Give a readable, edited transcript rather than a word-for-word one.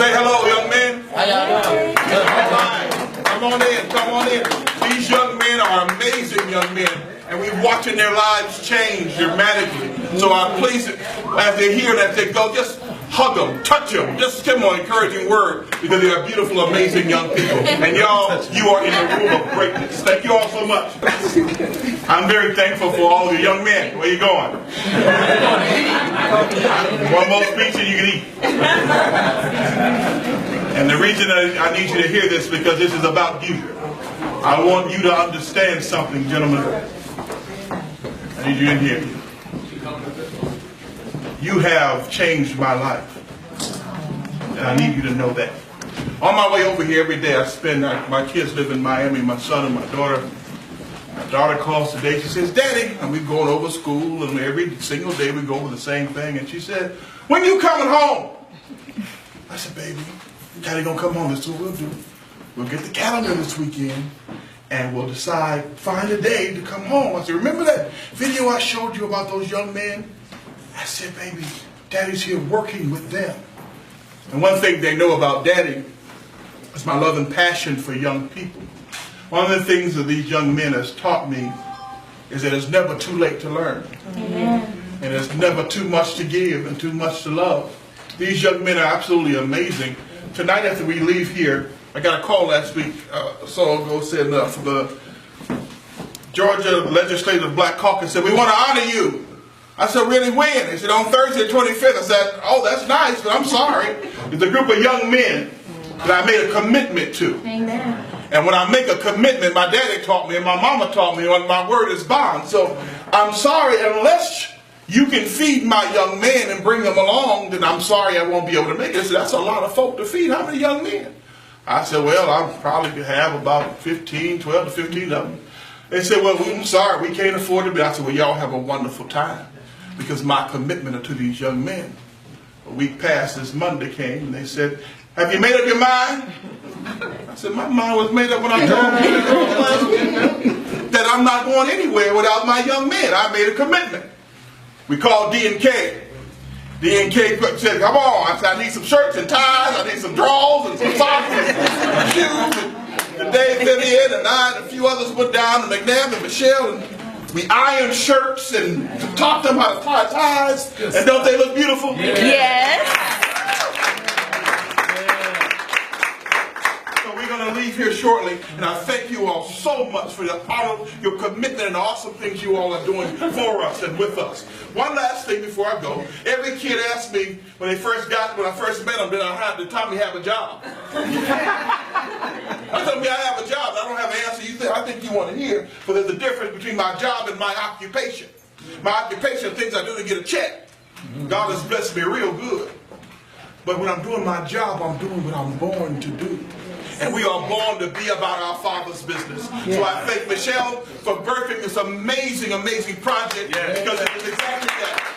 Say hello, young men. How y'all doing? All right. Come on in, come on in. These young men are amazing young men, and we're watching their lives change dramatically. So I'm pleased as they're here and as they go, just hug them, touch them, just give them an encouraging word, because they are beautiful, amazing young people. And y'all, you are in the room of greatness. Thank you all so much. I'm very thankful for all of you young men. Where you going? One more speech and you can eat. And the reason I need you to hear this, because this is about you. I want you to understand something, gentlemen. I need you in here. You have changed my life. And I need you to know that. On my way over here every day, I spend, my kids live in Miami, my son and my daughter. My daughter calls today, she says, Daddy, and we're going over school, and every single day we go over the same thing. And she said, when you coming home? I said, baby, Daddy gonna come home. That's what we'll do. We'll get the calendar this weekend, and we'll decide, find a day to come home. I said, remember that video I showed you about those young men? I said, baby, Daddy's here working with them. And one thing they know about Daddy is my love and passion for young people. One of the things that these young men has taught me is that it's never too late to learn. Amen. And it's never too much to give and too much to love. These young men are absolutely amazing. Tonight after we leave here, I got a call last week, so ago, said from the Georgia Legislative Black Caucus, said, we want to honor you. I said, really, when? They said, on Thursday the 25th. I said, oh, that's nice, but I'm sorry. It's a group of young men that I made a commitment to. Amen. And when I make a commitment, my daddy taught me and my mama taught me, my word is bond. So I'm sorry, unless you can feed my young men and bring them along, then I'm sorry I won't be able to make it. They said, that's a lot of folk to feed. How many young men? I said, well, I probably have about 12 to 15 of them. They said, well, I'm sorry, we can't afford to be. I said, well, y'all have a wonderful time, because my commitment are to these young men. A week past, this Monday came, and they said, have you made up your mind? I said, my mind was made up when I told you that I'm not going anywhere without my young men. I made a commitment. We called D&K. D&K said, come on. I said, I need some shirts and ties. I need some drawers and some socks and shoes. And Dave Vivian and I and a few others went down to McNabb and Michelle, and we ironed shirts and taught them how to tie ties. And don't they look beautiful? Yes. We're going to leave here shortly, and I thank you all so much for your commitment and the awesome things you all are doing for us and with us. One last thing before I go. Every kid asked me when I first met them, did Tommy have a job? I told me I have a job. I don't have an answer. I think you want to hear, but there's a difference between my job and my occupation. My occupation are things I do to get a check. God has blessed me real good. But when I'm doing my job, I'm doing what I'm born to do. And we are born to be about our Father's business. Yeah. So I thank Michelle for birthing this amazing, amazing project, because it is exactly that.